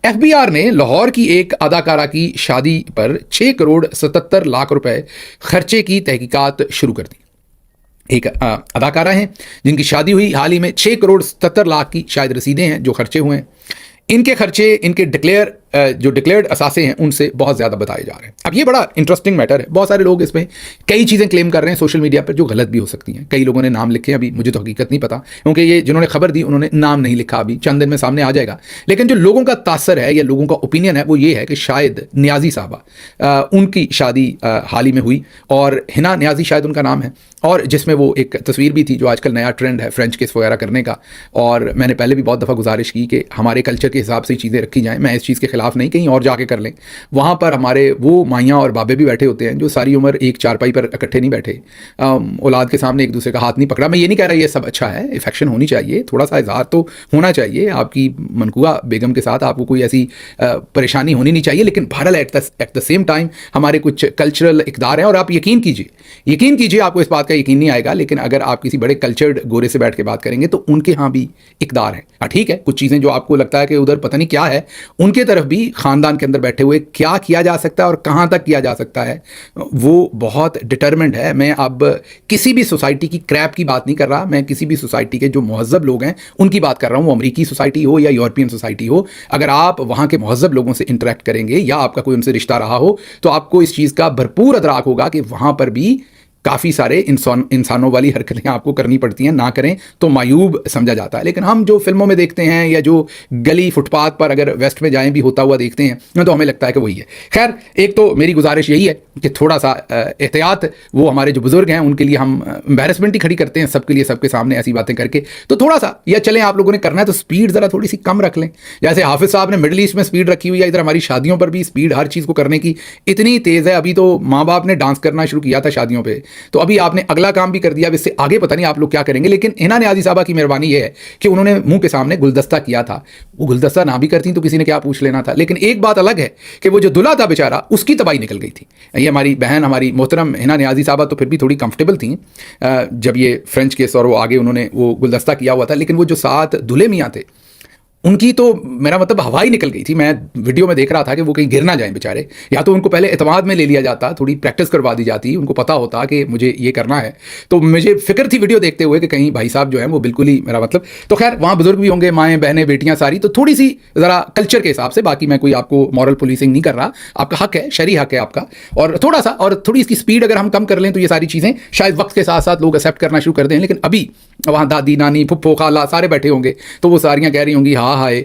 FBR ने लाहौर की एक अदाकारा की शादी पर 6 करोड़ 77 लाख रुपए खर्चे की तहकीकात शुरू कर दी। एक अदाकारा हैं जिनकी शादी हुई हाल ही में, 6 करोड़ 77 लाख की शायद रसीदें हैं जो खर्चे हुए हैं। इनके खर्चे, इनके जो डिक्लेयर्ड असासे हैं उनसे बहुत ज़्यादा बताए जा रहे हैं। अब ये बड़ा इंटरेस्टिंग मैटर है। बहुत सारे लोग इसमें कई चीज़ें क्लेम कर रहे हैं सोशल मीडिया पर जो गलत भी हो सकती हैं। कई लोगों ने नाम लिखे, अभी मुझे तो हकीकत नहीं पता क्योंकि ये जिन्होंने खबर दी उन्होंने नाम नहीं लिखा, अभी चंद दिन में सामने आ जाएगा। लेकिन जो लोगों का तासर है या लोगों का ओपिनियन है वो ये है कि शायद नियाजी साहबा, उनकी शादी हाल ही में हुई और हिना नियाजी शायद उनका नाम है, और जिसमें वो एक तस्वीर भी थी जो आजकल नया ट्रेंड है फ्रेंच किस वगैरह करने का। और मैंने पहले भी बहुत दफ़ा गुजारिश की कि हमारे कल्चर के हिसाब से चीज़ें रखी जाएँ। मैं इस चीज़ के खिलाफ नहीं, कहीं और जाके कर लें। वहाँ पर हमारे वो माइयाँ और बाबे भी बैठे होते हैं जो सारी उम्र एक चारपाई पर इकट्ठे नहीं बैठे, औलाद के सामने एक दूसरे का हाथ नहीं पकड़ा। मैं ये नहीं कह रहा ये सब अच्छा है, इफेक्शन होनी चाहिए, थोड़ा सा इजहार तो होना चाहिए। आपकी मनकूआ बेगम के साथ आपको कोई ऐसी परेशानी होनी नहीं चाहिए। लेकिन बहरहाल एट द सेम टाइम हमारे कुछ कल्चरल इक़दार हैं और आप यकीन कीजिए आपको इस बात का यकीन नहीं आएगा, लेकिन अगर आप किसी बड़े कल्चर्ड गोरे से बैठ के बात करेंगे तो उनके यहाँ भी इक़दार है। ठीक है, कुछ चीज़ें जो आपको लगता है कि उधर पता नहीं क्या है, उनके तरफ भी ख़ानदान के अंदर बैठे हुए क्या किया जा सकता है और कहाँ तक किया जा सकता है वो बहुत डिटरमिन्ड है। मैं अब किसी भी सोसाइटी की क्रैप की बात नहीं कर रहा, मैं किसी भी सोसाइटी के जो महज़ब लोग हैं उनकी बात कर रहा हूँ। वो अमरीकी सोसाइटी हो या यूरोपियन सोसाइटी हो, अगर आप वहाँ के महज़ब लोगों से इंटरेक्ट करेंगे या आपका कोई उनसे रिश्ता रहा हो तो आपको इस चीज़ का भरपूर अदराक होगा कि वहाँ पर भी काफ़ी सारे इंसानों वाली हरकतें आपको करनी पड़ती हैं। ना करें तो मायूब समझा जाता है। लेकिन हम जो फिल्मों में देखते हैं या जो गली फुटपाथ पर अगर वेस्ट में जाएं भी होता हुआ देखते हैं तो हमें लगता है कि वही है। खैर, एक तो मेरी गुजारिश यही है कि थोड़ा सा एहतियात, वो हमारे जो बुज़ुर्ग हैं उनके लिए हम एम्बैरसमेंट ही खड़ी करते हैं सबके लिए, सबके सामने ऐसी बातें करके। तो थोड़ा सा, या चलें आप लोगों ने करना है तो स्पीड ज़रा थोड़ी सी कम रख लें। जैसे हाफिज़ साहब ने मिडल ईस्ट में स्पीड रखी हुई है, इधर हमारी शादियों पर भी स्पीड हर चीज़ को करने की इतनी तेज़ है। अभी तो माँ बाप ने डांस करना शुरू किया था शादियों पर, तो अभी आपने अगला काम भी कर दिया। अब इससे आगे पता नहीं आप लोग क्या करेंगे। लेकिन हिना नियाज़ी साहबा की मेहरबानी ये है कि उन्होंने मुंह के सामने गुलदस्ता किया था। वो गुलदस्ता ना भी करती तो किसी ने क्या पूछ लेना था। लेकिन एक बात अलग है कि वो जो दुल्हा था बेचारा, उसकी तबाही निकल गई थी। ये हमारी बहन, हमारी मोहतरम हिना नियाज़ी साहबा तो फिर भी थोड़ी कंफर्टेबल थी जब ये फ्रेंच केस और वो आगे उन्होंने वो गुलदस्ता किया हुआ था। लेकिन वो जो 7 दूल्हे मियाँ थे उनकी तो मेरा मतलब हवा ही निकल गई थी। मैं वीडियो में देख रहा था कि वो कहीं गिर ना जाए बेचारे, या तो उनको पहले एतमाद में ले लिया जाता, थोड़ी प्रैक्टिस करवा दी जाती, उनको पता होता कि मुझे ये करना है। तो मुझे फिक्र थी वीडियो देखते हुए कि कहीं भाई साहब जो हैं वो बिल्कुल ही मेरा मतलब। तो खैर, वहाँ बुजुर्ग भी होंगे, माएँ बहनें बेटियाँ सारी, तो थोड़ी सी ज़रा कल्चर के हिसाब से, बाकी मैं कोई आपको मॉरल पुलिसिंग नहीं कर रहा, आपका हक है, शरई हक है आपका। और थोड़ा सा और थोड़ी इसकी स्पीड अगर हम कम कर लें तो ये सारी चीज़ें शायद वक्त के साथ साथ लोग एक्सेप्ट करना शुरू कर दें। लेकिन अभी वहाँ दादी नानी फुप्पो खाला सारे बैठे होंगे तो वो सारियाँ कह रही होंगी हाँ हाय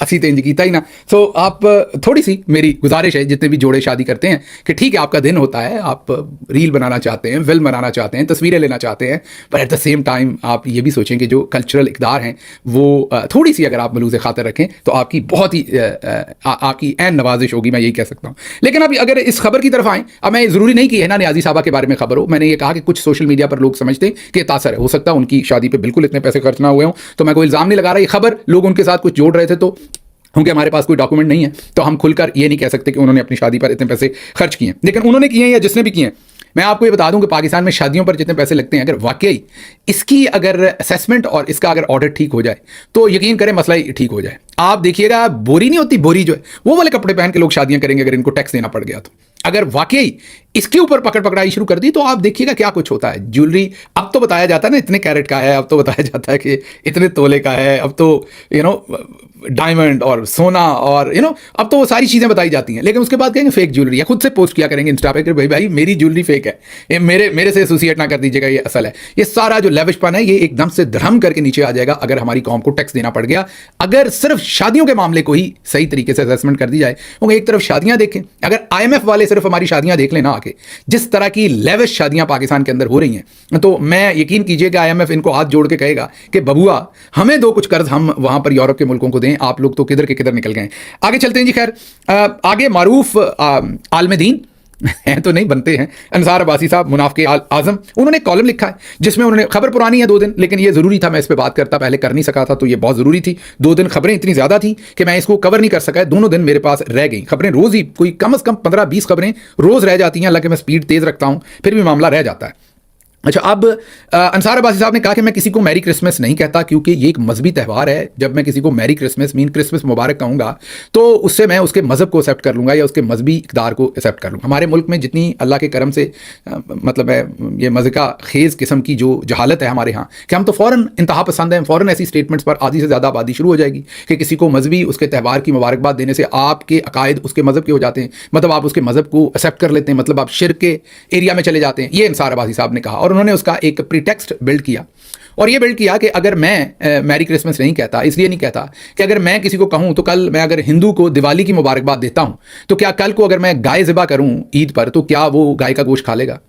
असी तो इंज कीता ही ना। सो आप थोड़ी सी मेरी गुजारिश है जितने भी जोड़े शादी करते हैं कि ठीक है, आपका दिन होता है, आप रील बनाना चाहते हैं, फिल्म बनाना चाहते हैं, तस्वीरें लेना चाहते हैं, पर एट द सेम टाइम आप ये भी सोचें कि जो कल्चरल इक़दार हैं वो थोड़ी सी अगर आप मलूज़ खातिर रखें तो आपकी बहुत ही आपकी ऐन नवाजिश होगी, मैं यही कह सकता हूँ। लेकिन अब अगर इस खबर की तरफ आएँ, अब मैं ज़रूरी नहीं कि हिना नियाज़ी साहबा के बारे में खबर हो, मैंने ये कहा कि कुछ सोशल मीडिया पर लोग समझते हैं कि तासर है, हो सकता है उनकी शादी पर बिल्कुल इतने पैसे खर्च ना हुए हों। तो मैं कोई इल्ज़ाम नहीं लगा रहा, ये खबर लोग उनके साथ कुछ जोड़ रहे थे, तो क्योंकि हमारे पास कोई डॉक्यूमेंट नहीं है तो हम खुलकर ये नहीं कह सकते कि उन्होंने अपनी शादी पर इतने पैसे खर्च किए। लेकिन उन्होंने किए हैं या जिसने भी किए हैं, मैं आपको ये बता दूं कि पाकिस्तान में शादियों पर जितने पैसे लगते हैं, अगर वाकई इसकी अगर असेसमेंट और इसका अगर ऑडिट ठीक हो जाए तो यकीन करें मसला ही ठीक हो जाए। आप देखिएगा, बोरी नहीं होती, बोरी जो है वो वाले कपड़े पहन के लोग शादियां करेंगे अगर इनको टैक्स देना पड़ गया तो। अगर वाकई इसके ऊपर पकड़ाई शुरू कर दी तो आप देखिएगा क्या कुछ होता है। ज्वेलरी अब तो बताया जाता है ना इतने कैरेट का है, अब तो बताया जाता है कि इतने तोले का है, अब तो डायमंड और सोना और अब तो वो सारी चीज़ें बताई जाती हैं। लेकिन उसके बाद कहेंगे फेक ज्वेलरी, या खुद से पोस्ट किया करेंगे इंस्टा पे कि भाई मेरी ज्वेलरी फेक है, ये मेरे से एसोसिएट ना कर दीजिएगा, ये असल है। ये सारा जो लेविशपन है ये एकदम से धड़म करके नीचे आ जाएगा अगर हमारी कौम को टैक्स देना पड़ गया। अगर सिर्फ शादियों के मामले को ही सही तरीके से असेसमेंट कर दी जाए, क्योंकि एक तरफ शादियां देखें, अगर IMF वाले सिर्फ हमारी शादियां देख लेना आके, जिस तरह की लेविश शादियां पाकिस्तान के अंदर हो रही हैं, तो मैं यकीन कीजिएगा IMF इनको हाथ जोड़ के कहेगा कि बबुआ हमें दो कुछ कर्ज, हम वहां पर यूरोप के मुल्कों को दें, आप लोग तो किधर के किधर निकल गए। आगे चलते हैं जी। खैर, आगे मारूफ आलम दीन हैं तो नहीं बनते हैं, अंसार अब्बासी साहब मुनाफिक आजम, उन्होंने कॉलम लिखा है जिसमें उन्होंने, खबर पुरानी है 2 दिन, लेकिन ये ज़रूरी था मैं इस पर बात करता, पहले कर नहीं सका था तो ये बहुत ज़रूरी थी। 2 दिन खबरें इतनी ज़्यादा थी कि मैं इसको कवर नहीं कर सका, दोनों दिन मेरे पास रह गई खबरें। रोज़ ही कोई कम से कम 15-20 खबरें रोज़ रह जाती हैं, हालांकि मैं स्पीड तेज़ रखता हूँ फिर भी मामला रह जाता है। अच्छा, अब अंसार अब्बासी साहब ने कहा कि मैं किसी को मैरी क्रिसमस नहीं कहता क्योंकि ये एक मजहबी त्यौहार है। जब मैं किसी को मैरी क्रिसमस क्रिसमस मुबारक कहूँगा तो उससे मैं उसके मज़हब को एक्सेप्ट कर लूँगा या उसके मजहबी इक़दार को एक्सेप्ट कर लूँगा। हमारे मुल्क में जितनी अल्लाह के करम से मतलब है ये मज़का खेज़ किस्म की जो जहालत है हमारे यहाँ कि हम तो फ़ौरन इंतहा पसंद हैं, फ़ौरन ऐसी स्टेटमेंट्स पर आधी से ज़्यादा आबादी शुरू हो जाएगी कि किसी को मजहबी उसके त्यौहार की मुबारकबाद देने से आपके अकायद उसके मज़हब के हो जाते हैं, मतलब आप उसके मज़हब को एक्सेप्ट कर लेते हैं, मतलब आप शिर्क के एरिया में चले जाते हैं। ये अंसार अब्बासी साहब ने कहा और उन्होंने उसका एक प्रीटेक्स्ट बिल्ड किया और ये बिल्ड किया कि अगर मैं मैरी क्रिसमस नहीं कहता, इसलिए नहीं कहता कि अगर मैं किसी को कहूं तो कल मैं अगर हिंदू को दिवाली की मुबारकबाद देता हूं तो क्या कल को अगर मैं गाय ज़िबा करूं ईद पर तो क्या वो गाय का गोश्त खा लेगा?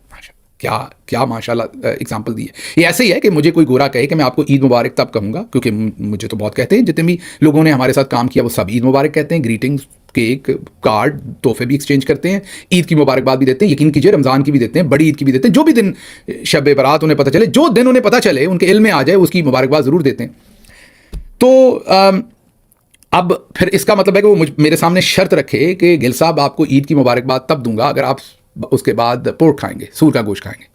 क्या क्या माशाल्लाह एग्जाम्पल दी है। ये ऐसे ही है कि मुझे कोई गोरा कहे कि मैं आपको ईद मुबारक तब कहूँगा, क्योंकि मुझे तो बहुत कहते हैं, जितने भी लोगों ने हमारे साथ काम किया वो सब ईद मुबारक कहते हैं, ग्रीटिंग्स केक कार्ड तोहफे भी एक्सचेंज करते हैं, ईद की मुबारकबाद भी देते हैं, यकीन कीजिए रमज़ान की भी देते हैं, बड़ी ईद की भी देते हैं, जो भी दिन शब बरात उन्हें पता चले, जो दिन उन्हें पता चले उनके इल्म में आ जाए उसकी मुबारकबाद ज़रूर देते हैं। तो अब फिर इसका मतलब है कि वो मेरे सामने शर्त रखे कि गिल साहब आपको ईद की मुबारकबाद तब दूंगा अगर आप उसके बाद पोर्क खाएंगे, सूर का गोश्त खाएंगे।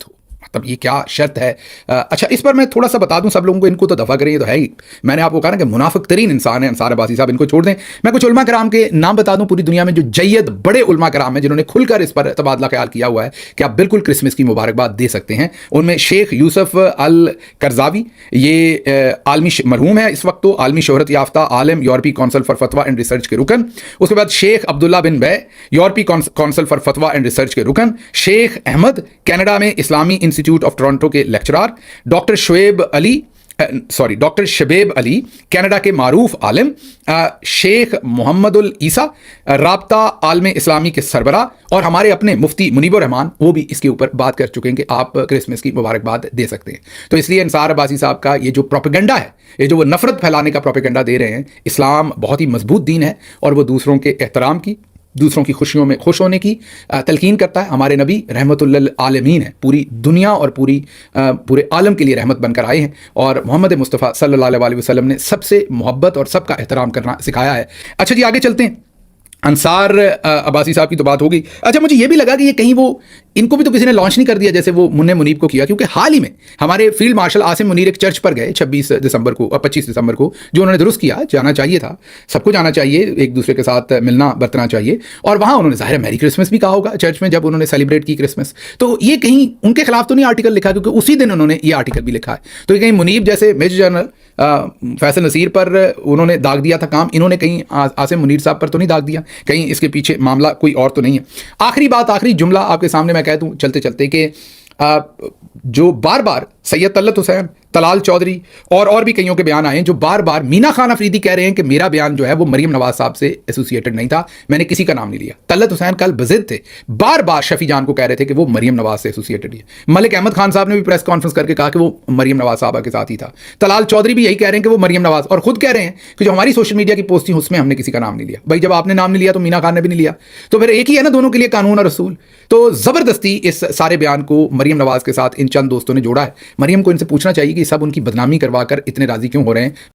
तो मतलब ये क्या शर्त है? अच्छा, इस पर मैं थोड़ा सा बता दूं सब लोगों को, इनको तो दफ़ा करें, ये तो है ही। मैंने आपको कहा ना कि मुनाफिक तरीन इंसान है अंसार अब्बासी साहब, इनको छोड़ दें। मैं कुछ उलमा कराम के नाम बता दूं पूरी दुनिया में जो जय्यद बड़े उलमा कराम हैं जिन्होंने खुलकर इस पर तबादला ख्याल किया हुआ है कि आप बिल्कुल क्रिसमस की मुबारकबाद दे सकते हैं। उनमें शेख यूसुफ अल करजावी, ये आलमी मरहूम है इस वक्त, तो आलमी शोहरत याफ्ता आलम, यूरोपी कौंसिल फॉर फतवा एंड रिसर्च के रुकन। उसके बाद शेख अब्दुल्ला बिन बै, यूरोपी कौंसिल फॉर फतवा एंड रिसर्च के रुकन। शेख अहमद, कनाडा में इस्लामी इंस्टीट्यूट ऑफ टोरंटो के लेक्चरार। डॉक्टर शबेब अली, कनाडा के मारूफ आलिम। शेख मोहम्मदुल ईसा, राब्ता आलम इस्लामी के सरबरा, और हमारे अपने मुफ्ती मुनीबुर रहमान, वो भी इसके ऊपर बात कर चुके हैं कि आप क्रिसमस की मुबारकबाद दे सकते हैं। तो इसलिए अंसार अब्बासी साहब का ये जो प्रोपेगेंडा है, ये जो वो नफरत फैलाने का प्रोपेगेंडा दे रहे हैं, इस्लाम बहुत ही मजबूत दीन है और वो दूसरों के एहतराम की, दूसरों की खुशियों में खुश होने की तलकीन करता है। हमारे नबी रहमतुल्लिल आलमीन है, पूरी दुनिया और पूरे आलम के लिए रहमत बनकर आए हैं और मोहम्मद मुस्तफ़ा सल्लल्लाहु अलैहि वसल्लम ने सबसे मोहब्बत और सबका एहतराम करना सिखाया है। अच्छा जी, आगे चलते हैं। अंसार अब्बासी साहब की तो बात हो गई। अच्छा, मुझे ये भी लगा कि ये कहीं वो इनको भी तो किसी ने लॉन्च नहीं कर दिया जैसे वो मुन्ने मुनीब को किया, क्योंकि हाल ही में हमारे फील्ड मार्शल आसिम मुनीर एक चर्च पर गए 26 दिसंबर को और 25 दिसंबर को, जो उन्होंने दुरुस्त किया। जाना चाहिए था, सबको जाना चाहिए, एक दूसरे के साथ मिलना बरतना चाहिए। और वहाँ उन्होंने ज़ाहिर मैरी क्रिसमस भी कहा होगा चर्च में जब उन्होंने सेलिब्रेट की क्रिसमस। तो ये कहीं उनके खिलाफ तो नहीं आर्टिकल लिखा, क्योंकि उसी दिन उन्होंने ये आर्टिकल भी लिखा है। तो ये कहीं मुनीब जैसे मेजर जनरल फैसल नसीर पर उन्होंने दाग दिया था काम, इन्होंने कहीं आसिम मुनीर साहब पर तो नहीं दाग दिया, कहीं इसके पीछे मामला कोई और तो नहीं है। आखिरी बात, आखिरी जुमला आपके सामने मैं कह दूं चलते चलते कि जो बार बार सैयद तलत हुसैन, तलाल चौधरी और भी कईयों के बयान आए हैं जो बार बार मीना खान अफरीदी कह रहे हैं कि मेरा बयान जो है वो मरियम नवाज साहब से एसोसिएटेड नहीं था, मैंने किसी का नाम नहीं लिया। तलत हुसैन कल बजिद थे, बार बार शफी जान को कह रहे थे कि वो मरियम नवाज से एसोसिएटेड है। मलिक अहमद खान साहब ने भी प्रेस कॉन्फ्रेंस करके कहा कि वो मरियम नवाज साहबा के साथ ही था। तलाल चौधरी भी यही कह रहे हैं कि वो मरियम नवाज, और खुद कह रहे हैं कि जो हमारी सोशल मीडिया की पोस्ट थी उसमें हमने किसी का नाम नहीं लिया। भाई जब आपने नाम नहीं लिया तो मीना खान ने भी नहीं लिया, तो फिर एक ही है ना दोनों के लिए कानून और रसूल। तो जबरदस्ती इस सारे बयान को मरियम नवाज के साथ इन चंद दोस्तों ने जोड़ा है। मरियम को इनसे पूछना चाहिए कि सब उनकी बदनामी करवाकर इतने राजी क्यों हो रहे हैं।